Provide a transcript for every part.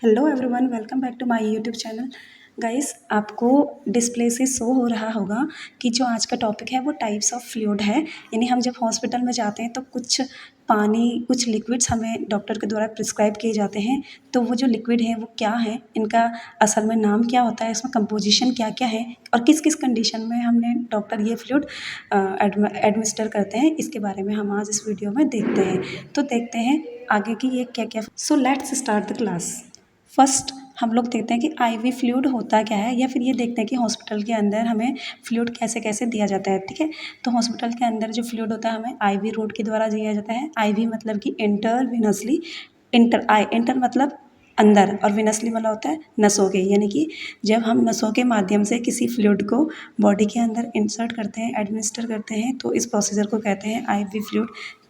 Hello everyone, welcome back to my YouTube channel. Guys, आपको display से show हो रहा होगा कि जो आज का टॉपिक है वो टाइप्स ऑफ फ्लूइड है। यानी हम जब हॉस्पिटल में जाते हैं तो कुछ पानी, कुछ लिक्विड्स हमें डॉक्टर के द्वारा प्रिस्क्राइब किए जाते हैं। तो वो जो लिक्विड है वो क्या है, इनका असल में नाम क्या होता है, इसमें कंपोजिशन क्या क्या है और किस किस कंडीशन में हमने डॉक्टर ये फ्लूइड एडमिनिस्टर करते हैं, इसके बारे में हम आज इस वीडियो में देखते हैं। तो देखते हैं आगे की ये क्या क्या। So let's start the class. First हम लोग देखते हैं कि आईवी फ्लूइड होता क्या है, या फिर ये देखते हैं कि हॉस्पिटल के अंदर हमें फ्लूइड कैसे कैसे दिया जाता है। ठीक है, तो हॉस्पिटल के अंदर जो फ्लूइड होता है हमें आईवी रूट के द्वारा दिया जाता है। आईवी मतलब कि इंटरविनसली, इंटर मतलब अंदर और विनसली मतलब होता है नसों के, यानी कि जब हम नसों के माध्यम से किसी फ्लूइड को बॉडी के अंदर इंसर्ट करते हैं, एडमिनिस्टर करते हैं, तो इस प्रोसीजर को कहते हैं आईवी फ्लूइड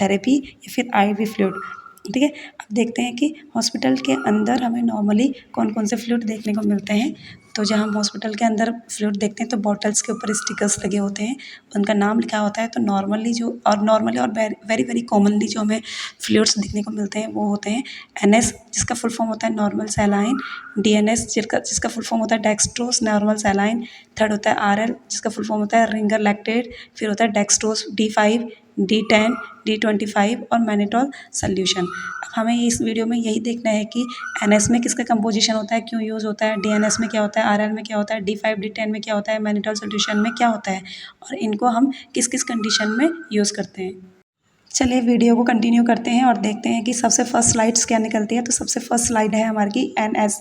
थेरेपी या फिर आईवी फ्लूइड। ठीक है, अब देखते हैं कि हॉस्पिटल के अंदर हमें नॉर्मली कौन कौन से फ्लूइड देखने को मिलते हैं। तो जहाँ हम हॉस्पिटल के अंदर फ्लूइड देखते हैं तो बॉटल्स के ऊपर स्टिकर्स लगे होते हैं, उनका नाम लिखा होता है। तो नॉर्मली और वेरी वेरी कॉमनली जो हमें फ्लूइड्स देखने को मिलते हैं वो होते हैं एनएस, जिसका फुल फॉर्म होता है नॉर्मल सैलाइन। डीएनएस, जिसका फुल फॉर्म होता है डेक्सट्रोस नॉर्मल सैलाइन। थर्ड होता है आरएल, जिसका फुल फॉर्म होता है रिंगर लैक्टेट। फिर होता है डेक्सट्रोस D5, D10, D25 और मैनिटोल सॉल्यूशन। अब हमें इस वीडियो में यही देखना है कि एनएस में किसका कंपोजिशन होता है, क्यों यूज़ होता है, डीएनएस में क्या होता है, आरएल में क्या होता है, D5 D10 में क्या होता है, मैनिटोल सॉल्यूशन में क्या होता है, और इनको हम किस किस कंडीशन में यूज़ करते हैं। चलिए वीडियो को कंटिन्यू करते हैं और देखते हैं कि सबसे फर्स्ट स्लाइड्स क्या निकलती है। तो सबसे फर्स्ट स्लाइड है हमारी की एनएस,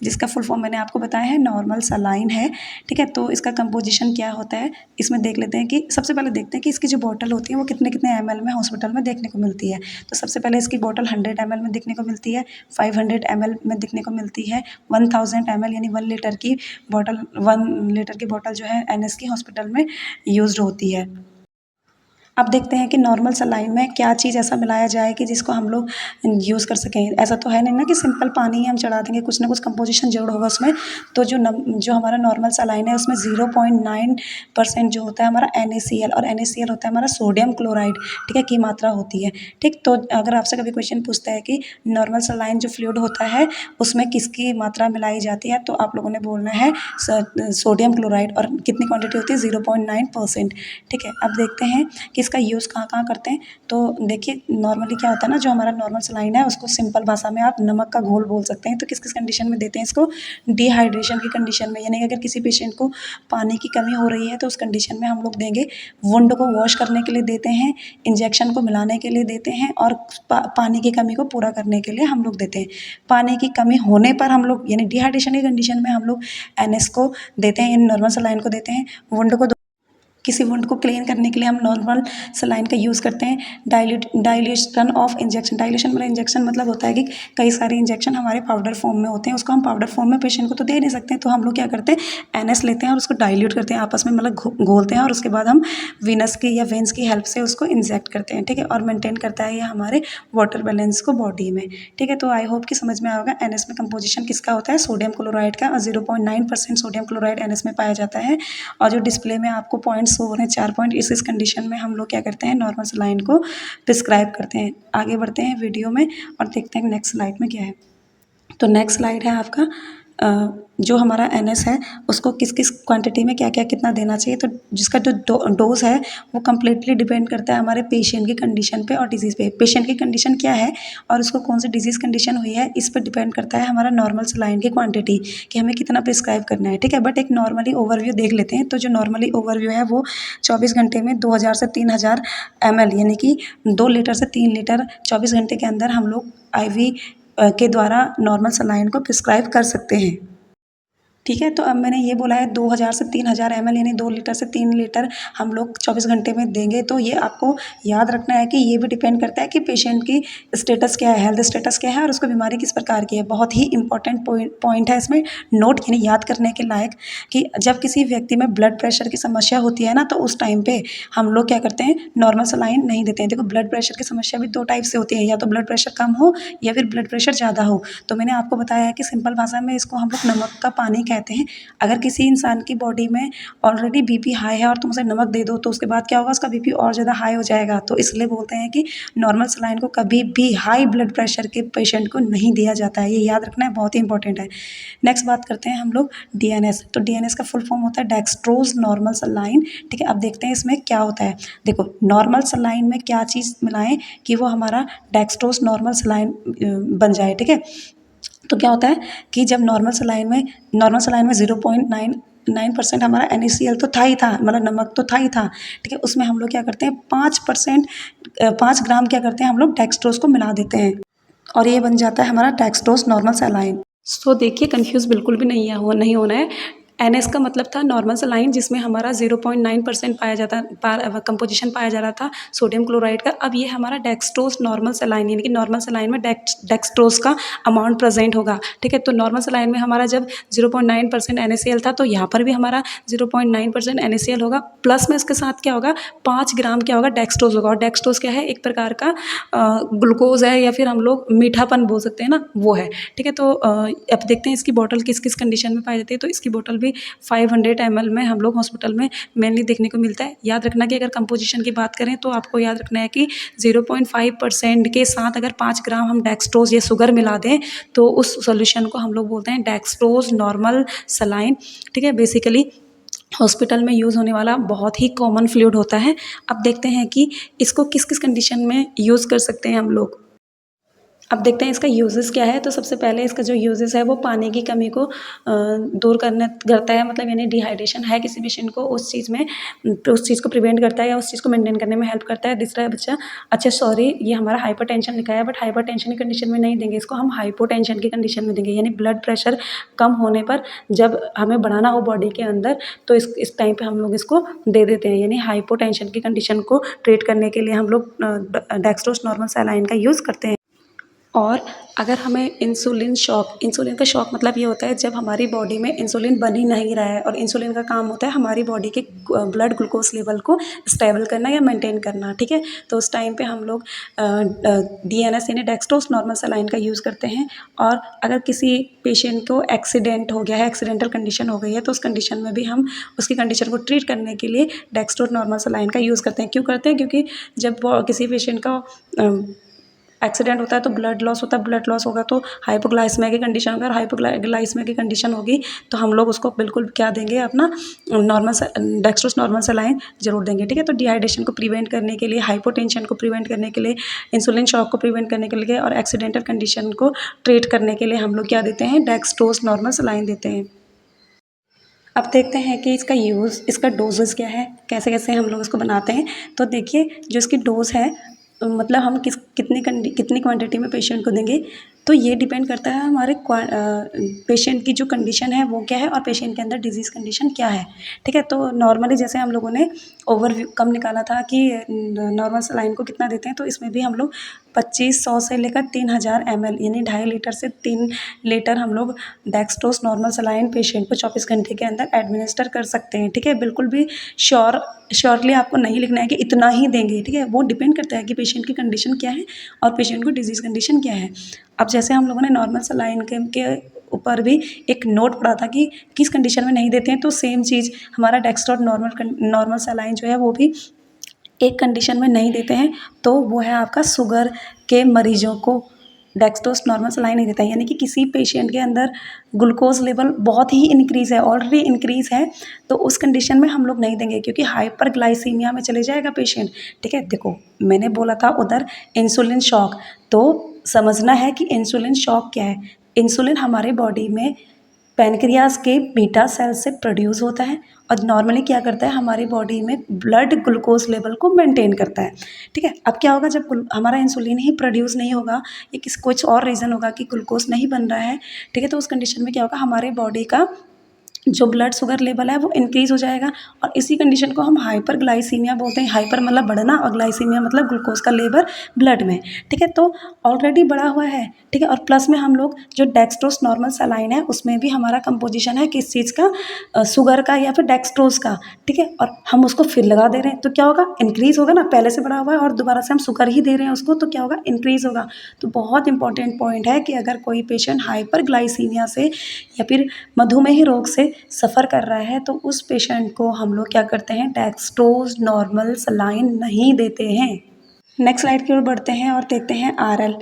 जिसका फुल फॉर्म मैंने आपको बताया है नॉर्मल सलाइन है। ठीक है, तो इसका कंपोजिशन क्या होता है इसमें देख लेते हैं कि सबसे पहले देखते हैं कि इसकी जो बॉटल होती है वो कितने कितने ml में हॉस्पिटल में देखने को मिलती है। तो सबसे पहले इसकी बॉटल 100 ml में देखने को मिलती है, 500 ml में देखने को मिलती है, 1000 ml यानी 1 लीटर की बॉटल, 1 लीटर की बॉटल जो है एनएस की हॉस्पिटल में यूज होती है। अब देखते हैं कि नॉर्मल सलाइन में क्या चीज़ ऐसा मिलाया जाए कि जिसको हम लोग यूज़ कर सकें। ऐसा तो है नहीं ना कि सिंपल पानी ही हम चढ़ा देंगे, कुछ ना कुछ कंपोजिशन ज़रूर होगा उसमें। तो जो हमारा नॉर्मल सलाइन है उसमें 0.9% जो होता है हमारा NaCl, और NaCl होता है हमारा सोडियम क्लोराइड, ठीक है, की मात्रा होती है। ठीक, तो अगर आपसे कभी क्वेश्चन पूछता है कि नॉर्मल सलाइन जो फ्लूइड होता है उसमें किसकी मात्रा मिलाई जाती है, तो आप लोगों ने बोलना है सोडियम क्लोराइड, और कितनी क्वान्टिटी होती है 0.9%। ठीक है, अब देखते हैं कि इसका यूज़ कहाँ कहाँ करते हैं। तो देखिए नॉर्मली क्या होता है ना, जो हमारा नॉर्मल सलाइन है उसको सिंपल भाषा में आप नमक का घोल बोल सकते हैं। तो किस किस कंडीशन में देते हैं इसको, डिहाइड्रेशन की कंडीशन में, यानी अगर किसी पेशेंट को पानी की कमी हो रही है तो उस कंडीशन में हम लोग देंगे। वुंड को वॉश करने के लिए देते हैं, इंजेक्शन को मिलाने के लिए देते हैं, और पानी की कमी को पूरा करने के लिए हम लोग देते हैं। पानी की कमी होने पर हम लोग यानी डिहाइड्रेशन की कंडीशन में हम लोग एनएस को देते हैं, यानी नॉर्मल सलाइन को देते हैं। वुंड को, किसी वुंड को क्लीन करने के लिए हम नॉर्मल सलाइन का यूज़ करते हैं। डाइल्यूशन ऑफ इंजेक्शन, डाइल्यूशन मतलब इंजेक्शन मतलब होता है कि कई सारे इंजेक्शन हमारे पाउडर फॉर्म में होते हैं, उसको हम पाउडर फॉर्म में पेशेंट को तो दे नहीं सकते, तो हम लोग क्या करते हैं एनएस लेते हैं और उसको डाइल्यूट करते हैं, आपस में मतलब घोलते हैं, और उसके बाद हम वीनस की या वेंस की हेल्प से उसको इंजेक्ट करते हैं। ठीक है, और मेंटेन करता है ये हमारे वाटर बैलेंस को बॉडी में। ठीक है, तो आई होप कि समझ में आएगा एनएस में कंपोजिशन किसका होता है, सोडियम क्लोराइड का, और 0.9% सोडियम क्लोराइड एनएस में पाया जाता है। और जो डिस्प्ले में आपको पॉइंट्स हो रहे हैं 4 पॉइंट, इस कंडीशन में हम लोग क्या करते हैं नॉर्मल सलाइन को प्रिस्क्राइब करते हैं। आगे बढ़ते हैं वीडियो में और देखते हैं नेक्स्ट स्लाइड में क्या है। तो नेक्स्ट स्लाइड है आपका जो हमारा एनएस है उसको किस किस क्वांटिटी में क्या क्या कितना देना चाहिए। तो जिसका जो डोज है वो कम्प्लीटली डिपेंड करता है हमारे पेशेंट की कंडीशन पे और डिजीज़ पे। पेशेंट की कंडीशन क्या है और उसको कौन सी डिजीज़ कंडीशन हुई है, इस पर डिपेंड करता है हमारा नॉर्मल सलाइन की क्वांटिटी कि हमें कितना प्रिस्क्राइब करना है। ठीक है, बट एक नॉर्मली ओवरव्यू देख लेते हैं। तो जो नॉर्मली ओवरव्यू है वो 24 घंटे में 2000 से 3000 ml, यानी कि 2 लीटर से 3 लीटर 24 घंटे के अंदर हम लोग आईवी के द्वारा नॉर्मल सलाइन को प्रिस्क्राइब कर सकते हैं। ठीक है, तो अब मैंने ये बोला है 2000 से 3000 ml, यानी 2 लीटर से 3 लीटर हम लोग 24 घंटे में देंगे। तो ये आपको याद रखना है कि ये भी डिपेंड करता है कि पेशेंट की स्टेटस क्या है, हेल्थ स्टेटस क्या है, और उसको बीमारी किस प्रकार की है। बहुत ही इंपॉर्टेंट पॉइंट है इसमें नोट यानी याद करने के लायक, कि जब किसी व्यक्ति में ब्लड प्रेशर की समस्या होती है ना, तो उस टाइम पे हम लोग क्या करते हैं नॉर्मल सलाइन नहीं देते हैं। देखो ब्लड प्रेशर की समस्या भी 2 टाइप से होती है, या तो ब्लड प्रेशर कम हो या फिर ब्लड प्रेशर ज़्यादा हो। तो मैंने आपको बताया है कि सिंपल भाषा में इसको हम लोग नमक का पानी कहते कहते हैं अगर किसी इंसान की बॉडी में ऑलरेडी बीपी हाई है और तुम उसे नमक दे दो तो उसके बाद क्या होगा, उसका बीपी और ज़्यादा हाई हो जाएगा। तो इसलिए बोलते हैं कि नॉर्मल सलाइन को कभी भी हाई ब्लड प्रेशर के पेशेंट को नहीं दिया जाता है, ये याद रखना है, बहुत ही इंपॉर्टेंट है। नेक्स्ट बात करते हैं हम लोग डीएनएस। तो डीएनएस का फुल फॉर्म होता है डेक्सट्रोज नॉर्मल सलाइन। ठीक है, अब देखते हैं इसमें क्या होता है। देखो नॉर्मल सलाइन में क्या चीज़ मिलाएं कि वो हमारा डेक्सट्रोज नॉर्मल सलाइन बन जाए। ठीक है, तो क्या होता है कि जब नॉर्मल सलाइन में 0.99% हमारा NaCl तो था ही था, मतलब नमक तो था ही था। ठीक है, उसमें हम लोग क्या करते हैं 5%, 5 ग्राम क्या करते हैं हम लोग डेक्सट्रोज को मिला देते हैं और ये बन जाता है हमारा डेक्सट्रोज नॉर्मल सलाइन। सो देखिए कंफ्यूज बिल्कुल भी नहीं होना है। NS का मतलब था नॉर्मल सलाइन जिसमें हमारा 0.9% पाया जाता कंपोजिशन पाया जा रहा था सोडियम क्लोराइड का। अब ये हमारा डेक्सट्रोज नॉर्मल सलाइन, यानी कि नॉर्मल सलाइन में डेक्सट्रोज का अमाउंट प्रेजेंट होगा। ठीक है, तो नॉर्मल सलाइन में हमारा जब 0.9% NaCl था तो यहाँ पर भी हमारा 0.9% NaCl होगा, प्लस में इसके साथ क्या होगा 5 ग्राम क्या होगा डेक्सट्रोज होगा। और डेक्सट्रोज क्या है, एक प्रकार का ग्लूकोज है या फिर हम लोग मीठापन बोल सकते हैं ना, वो है। ठीक है, तो अब देखते हैं इसकी बॉटल किस किस कंडीशन में पाई जाती है। तो इसकी बॉटल भी 500 ml में हम लोग हॉस्पिटल में मेनली देखने को मिलता है। याद रखना कि अगर कंपोजिशन की बात करें तो आपको याद रखना है कि 0.5% के साथ अगर 5 ग्राम हम डेक्सट्रोज या शुगर मिला दें तो उस सॉल्यूशन को हम लोग बोलते हैं डेक्सट्रोज नॉर्मल सलाइन। ठीक है, बेसिकली हॉस्पिटल में यूज़ होने वाला बहुत ही कॉमन फ्लूइड होता है। अब देखते हैं कि इसको किस किस कंडीशन में यूज़ कर सकते हैं हम लोग। अब देखते हैं इसका यूजेस क्या है। तो सबसे पहले इसका जो यूजेस है वो पानी की कमी को दूर करता है, मतलब यानी डिहाइड्रेशन है किसी पेशेंट को उस चीज़ में, उस चीज़ को प्रिवेंट करता है या उस चीज़ को मेंटेन करने में हेल्प करता है। दूसरा है बच्चा, अच्छा सॉरी ये हमारा हाइपरटेंशन लिखा है, बट हाइपरटेंशन की कंडीशन में नहीं देंगे इसको, हम हाइपोटेंशन की कंडीशन में देंगे। यानी ब्लड प्रेशर कम होने पर जब हमें बढ़ाना हो बॉडी के अंदर तो इस टाइम पे हम लोग इसको दे देते हैं। यानी हाइपोटेंशन की कंडीशन को ट्रीट करने के लिए हम लोग डेक्सट्रोज नॉर्मल सलाइन का यूज़ करते हैं। और अगर हमें इंसुलिन का शॉक मतलब ये होता है जब हमारी बॉडी में इंसुलिन बन ही नहीं रहा है, और इंसुलिन का काम होता है हमारी बॉडी के ब्लड ग्लूकोज लेवल को स्टेबल करना या मेंटेन करना। ठीक है, तो उस टाइम पे हम लोग DNS यानी डेक्सट्रोज नॉर्मल सलाइन का यूज़ करते हैं। और अगर किसी पेशेंट को एक्सीडेंट हो गया है, एक्सीडेंटल कंडीशन हो गई है, तो उस कंडीशन में भी हम उसकी कंडीशन को ट्रीट करने के लिए डेक्सट्रोज नॉर्मल सलाइन का यूज़ करते हैं। क्यों करते हैं, क्योंकि जब किसी पेशेंट का एक्सीडेंट होता है तो ब्लड लॉस होता है, ब्लड लॉस होगा तो हाइपोग्लाइसेमिया की कंडीशन होगी, और हाइपोग्लाइसेमिया की कंडीशन होगी तो हम लोग उसको बिल्कुल क्या देंगे, अपना डेक्सट्रोज नॉर्मल सलाइन जरूर देंगे। ठीक है, तो डिहाइड्रेशन को प्रिवेंट करने के लिए, हाइपोटेंशन को प्रिवेंट करने के लिए, इंसुलिन शॉक को प्रिवेंट करने के लिए और एक्सीडेंटल कंडीशन को ट्रीट करने के लिए हम लोग क्या देते हैं, डेक्सट्रोज नॉर्मल सलाइन देते हैं। अब देखते हैं कि इसका डोजेस क्या है, कैसे कैसे हम लोग इसको बनाते हैं। तो देखिए जो इसकी डोज है, मतलब हम कितनी क्वांटिटी में पेशेंट को देंगे, तो ये डिपेंड करता है हमारे पेशेंट की जो कंडीशन है वो क्या है और पेशेंट के अंदर डिजीज़ कंडीशन क्या है। ठीक है, तो नॉर्मली जैसे हम लोगों ने ओवरव्यू कम निकाला था कि नॉर्मल सलाइन को कितना देते हैं, तो इसमें भी हम लोग 2500 से लेकर 3000 ml यानी 2.5 लीटर से 3 लीटर हम लोग डेक्सट्रोज नॉर्मल सलाइन पेशेंट को 24 घंटे के अंदर एडमिनिस्टर कर सकते हैं। ठीक है, बिल्कुल भी श्योरली आपको नहीं लिखना है कि इतना ही देंगे। ठीक है, वो डिपेंड करता है कि पेशेंट की कंडीशन क्या है और पेशेंट को डिजीज़ कंडीशन क्या है। अब जैसे हम लोगों ने नॉर्मल सलाइन के ऊपर भी एक नोट पढ़ा था कि किस कंडीशन में नहीं देते हैं, तो सेम चीज़ हमारा डेक्सट्रोज नॉर्मल सलाइन जो है वो भी एक कंडीशन में नहीं देते हैं, तो वो है आपका शुगर के मरीजों को डेक्सट्रोज नॉर्मल सलाइन नहीं देता है। यानी कि किसी पेशेंट के अंदर ग्लूकोज लेवल बहुत ही इंक्रीज़ है, ऑलरेडी इंक्रीज़ है, तो उस कंडीशन में हम लोग नहीं देंगे क्योंकि हाइपरग्लाइसीमिया में चले जाएगा पेशेंट। ठीक है, देखो मैंने बोला था उधर इंसुलिन शॉक, तो समझना है कि इंसुलिन शॉक क्या है। इंसुलिन हमारे बॉडी में पैनक्रियाज के बीटा सेल से प्रोड्यूस होता है और नॉर्मली क्या करता है, हमारी बॉडी में ब्लड ग्लूकोज लेवल को मेंटेन करता है। ठीक है, अब क्या होगा जब हमारा इंसुलिन ही प्रोड्यूस नहीं होगा या कुछ और रीज़न होगा कि ग्लूकोज नहीं बन रहा है, ठीक है, तो उस कंडीशन में क्या होगा, हमारे बॉडी का जो ब्लड शुगर लेवल है वो इंक्रीज़ हो जाएगा। और इसी कंडीशन को हम हाइपरग्लाइसीमिया बोलते हैं। हाइपर मतलब बढ़ना और ग्लाइसीमिया मतलब ग्लूकोज़ का लेवल ब्लड में, ठीक है। तो ऑलरेडी बढ़ा हुआ है, ठीक है। और प्लस में हम लोग जो डेक्सट्रोज़ नॉर्मल सलाइन है उसमें भी हमारा कंपोजिशन है किस चीज़ का, शुगर का या फिर डेक्सट्रोज़ का, ठीक है। और हम उसको फिर लगा दे रहे हैं तो क्या होगा, इंक्रीज़ होगा ना, पहले से बढ़ा हुआ है और दोबारा से हम शुगर ही दे रहे हैं उसको, तो क्या होगा, इंक्रीज़ होगा। तो बहुत इंपॉर्टेंट पॉइंट है कि अगर कोई पेशेंट हाइपरग्लाइसीमिया से या फिर मधुमेह रोग से सफ़र कर रहा है तो उस पेशेंट को हम लोग क्या करते हैं, डेक्सट्रोज़ नॉर्मल सलाइन नहीं देते हैं। नेक्स्ट स्लाइड की ओर बढ़ते हैं और देखते हैं आरएल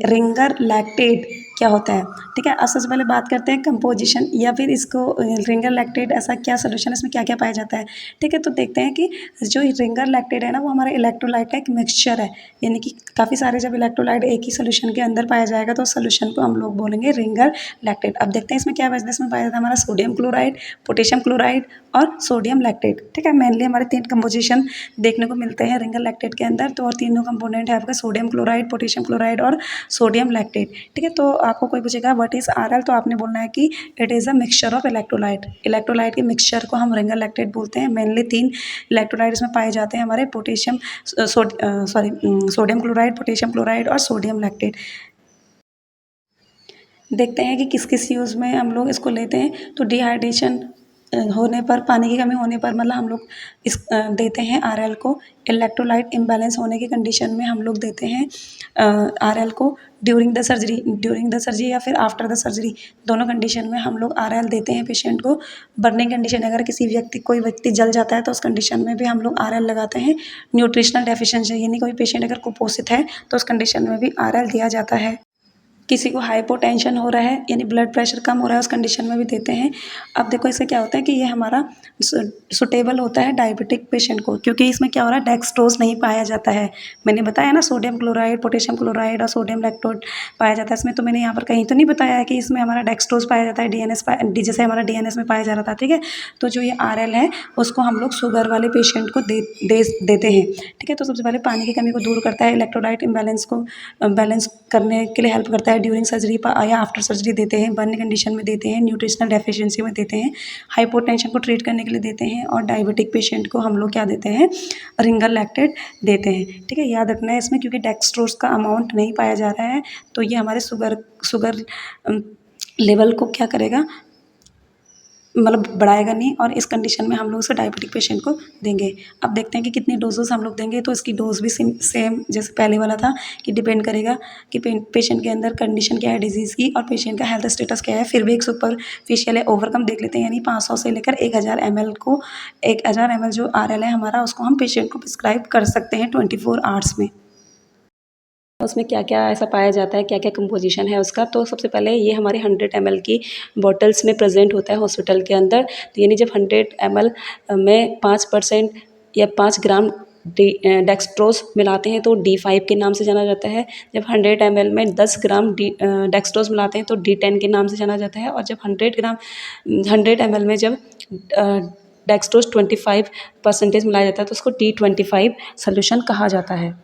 रिंगर लैक्टेट क्या होता है, ठीक है। अब सबसे पहले बात करते हैं कंपोजिशन या फिर इसको रिंगर लैक्टेट ऐसा क्या सोल्यूशन है, इसमें क्या क्या पाया जाता है, ठीक है। तो देखते हैं कि जो रिंगर लैक्टेट है ना वो हमारे इलेक्ट्रोलाइट का एक मिक्सचर है, यानी कि काफ़ी सारे जब इलेक्ट्रोलाइट एक ही सोल्यूशन के अंदर पाया जाएगा तो सोल्यूशन को हम लोग बोलेंगे रिंगर लैक्टेट। अब देखते हैं इसमें क्या पाया जाता है, इसमें पाया जाता है हमारा सोडियम क्लोराइड, पोटेशियम क्लोराइड और सोडियम लैक्टेट, ठीक है। मेनली हमारे 3 कंपोजिशन देखने को मिलते हैं रिंगर लैक्टेट के अंदर। तो और तीनों कंपोनेंट है आपका सोडियम क्लोराइड, पोटेशियम क्लोराइड और सोडियम लैक्टेट, ठीक है। तो आपको कोई पूछेगा व्हाट इज़ आरएल, तो आपने बोलना है कि it is a mixture of electrolyte. Electrolyte के मिक्सचर को हम रिंगर लैक्टेट बोलते हैं। मेनली 3 इलेक्ट्रोलाइट इसमें पाए जाते हैं हमारे potassium sodium chloride, potassium chloride और सोडियम लैक्टेट। देखते हैं कि किस किस यूज़ में हम लोग इसको लेते हैं। तो डिहाइड्रेशन होने पर, पानी की कमी होने पर मतलब हम लोग देते हैं आरएल को। इलेक्ट्रोलाइट इम्बैलेंस होने की कंडीशन में हम लोग देते हैं आरएल को। ड्यूरिंग द सर्जरी या फिर आफ्टर द सर्जरी, दोनों कंडीशन में हम लोग आरएल देते हैं पेशेंट को। बर्निंग कंडीशन, अगर कोई व्यक्ति जल जाता है तो उस कंडीशन में भी हम लोग आरएल लगाते हैं। न्यूट्रिशनल डेफिशिएंसी, यानी कोई पेशेंट अगर कुपोषित है तो उस कंडीशन में भी आरएल दिया जाता है। किसी को हाइपोटेंशन हो रहा है यानी ब्लड प्रेशर कम हो रहा है उस कंडीशन में भी देते हैं। अब देखो इससे क्या होता है कि ये हमारा सुटेबल होता है डायबिटिक पेशेंट को, क्योंकि इसमें क्या हो रहा है, डेक्सट्रोज नहीं पाया जाता है। मैंने बताया ना सोडियम क्लोराइड, पोटेशियम क्लोराइड और सोडियम लैक्टोट पाया जाता है इसमें। तो मैंने यहाँ पर कहीं तो नहीं बताया है कि इसमें हमारा डेक्सट्रोज पाया जाता है, जैसे हमारा डीएनएस में पाया जा रहा था, ठीक है। तो जो ये आरएल है उसको हम लोग शुगर वाले पेशेंट को देते हैं, ठीक है। तो सबसे पहले पानी की कमी को दूर करता है, इलेक्ट्रोलाइट इम्बैलेंस को बैलेंस करने के लिए हेल्प करता है। ड्यूरिंग सर्जरी या आफ्टर सर्जरी देते हैं, बर्न कंडीशन में देते हैं, न्यूट्रिशनल डेफिशिएंसी में देते हैं, हाइपोटेंशन को ट्रीट करने के लिए देते हैं और डायबिटिक पेशेंट को हम लोग क्या देते हैं, रिंगर लैक्टेट देते हैं, ठीक है। याद रखना है इसमें, क्योंकि डेक्सट्रोज का अमाउंट नहीं पाया जा रहा है तो ये हमारे शुगर लेवल को क्या करेगा, मतलब बढ़ाएगा नहीं, और इस कंडीशन में हम लोग उसे डायबिटिक पेशेंट को देंगे। अब देखते हैं कि कितनी डोजेस हम लोग देंगे। तो इसकी डोज भी सेम जैसे पहले वाला था कि डिपेंड करेगा कि पेशेंट के अंदर कंडीशन क्या है डिजीज़ की और पेशेंट का हेल्थ स्टेटस क्या है। फिर भी एक सुपरफिशियल है ओवरकम देख लेते हैं, यानी 500 से लेकर 1000 ml को, 1000 ml जो आरएल है हमारा उसको हम पेशेंट को प्रिस्क्राइब कर सकते हैं 24 आवर्स में। उसमें क्या-क्या ऐसा पाया जाता है, क्या-क्या कंपोजिशन है उसका। तो सबसे पहले ये हमारे 100 ml की बॉटल्स में प्रेजेंट होता है हॉस्पिटल के अंदर। तो यानी जब 100 ml में 5% या 5 ग्राम डेक्सट्रोज मिलाते हैं तो D5 के नाम से जाना जाता है। जब 100 ml में 10 ग्राम डेक्सट्रोज मिलाते हैं तो D10 के नाम से जाना जाता है। और जब 100 ml में जब डेक्सट्रोज 25% मिलाया जाता है तो उसको D25 सोल्यूशन कहा जाता है।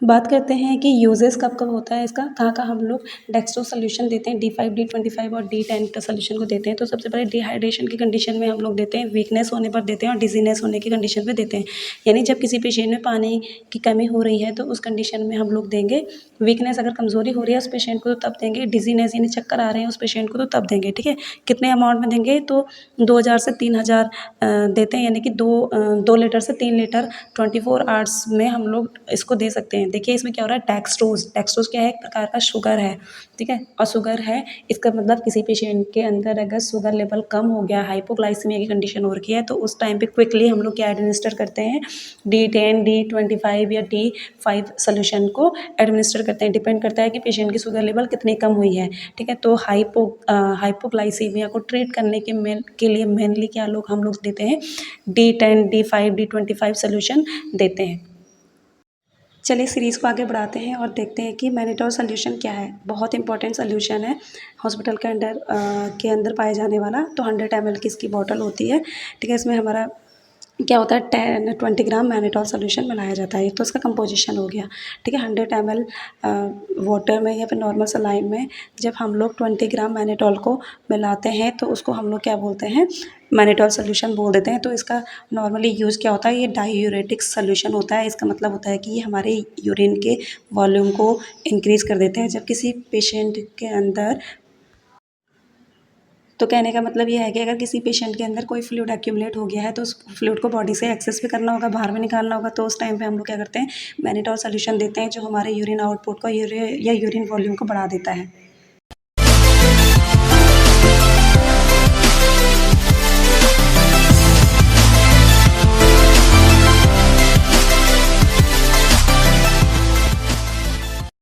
बात करते हैं कि यूजेस कब कब होता है इसका, कहाँ हम लोग डेक्सट्रोज सोल्यूशन देते हैं, D5, D25 और D10 का सोल्यूशन को देते हैं। तो सबसे पहले डिहाइड्रेशन की कंडीशन में हम लोग देते हैं, वीकनेस होने पर देते हैं और डिजीनेस होने की कंडीशन पे देते हैं। यानी जब किसी पेशेंट में पानी की कमी हो रही है तो उस कंडीशन में हम लोग देंगे। वीकनेस, अगर कमज़ोरी हो रही है उस पेशेंट को तो तब देंगे। डिजीनेस यानी चक्कर आ रहे हैं उस पेशेंट को तो तब देंगे, ठीक है। कितने अमाउंट में देंगे, तो 2000 से 3000 देते हैं, यानी कि 2 लीटर से 3 लीटर 24 आवर्स में हम लोग इसको दे सकते हैं। देखिए इसमें क्या हो रहा है, डेक्सट्रोज क्या है, एक प्रकार का शुगर है, ठीक है। और शुगर है इसका मतलब किसी पेशेंट के अंदर अगर शुगर लेवल कम हो गया, हाइपोग्लाइसीमिया की कंडीशन हो रखी है तो उस टाइम पे क्विकली हम लोग क्या एडमिनिस्टर करते हैं, D10, D25 या D5 सोल्यूशन को एडमिनिस्टर करते हैं। डिपेंड करता है कि पेशेंट की शुगर लेवल कितनी कम हुई है, ठीक है। तो हाइपोग्लाइसीमिया को ट्रीट करने के लिए मेनली क्या हम लोग देते हैं, D10, D5, D25 सोल्यूशन देते हैं। चलिए सीरीज़ को आगे बढ़ाते हैं और देखते हैं कि मैनिटोर सोल्यूशन क्या है। बहुत इंपॉर्टेंट सोल्यूशन है हॉस्पिटल के अंदर पाए जाने वाला। तो 100 ml की इसकी बॉटल होती है, ठीक है। इसमें हमारा क्या होता है 10-20 ग्राम मैनिटॉल सॉल्यूशन बनाया जाता है। तो इसका कंपोजिशन हो गया, ठीक है। 100 ml वाटर में या फिर नॉर्मल सलाइन में जब हम लोग 20 ग्राम मैनिटॉल को मिलाते हैं तो उसको हम लोग क्या बोलते हैं, मैनिटॉल सॉल्यूशन बोल देते हैं। तो इसका नॉर्मली यूज़ क्या होता है, ये डायूरेटिक सॉल्यूशन होता है। इसका मतलब होता है कि ये हमारे यूरिन के वॉल्यूम को इंक्रीज़ कर देते हैं। जब किसी पेशेंट के अंदर, तो कहने का मतलब ये है कि अगर किसी पेशेंट के अंदर कोई फ्लूइड एक्यूमुलेट हो गया है तो उस फ्लूइड को बॉडी से एक्सेस भी करना होगा, बाहर भी निकालना होगा। तो उस टाइम पे हम लोग क्या करते हैं, मैनिटॉल सॉल्यूशन देते हैं जो हमारे यूरिन आउटपुट को या यूरिन वॉल्यूम को बढ़ा देता है।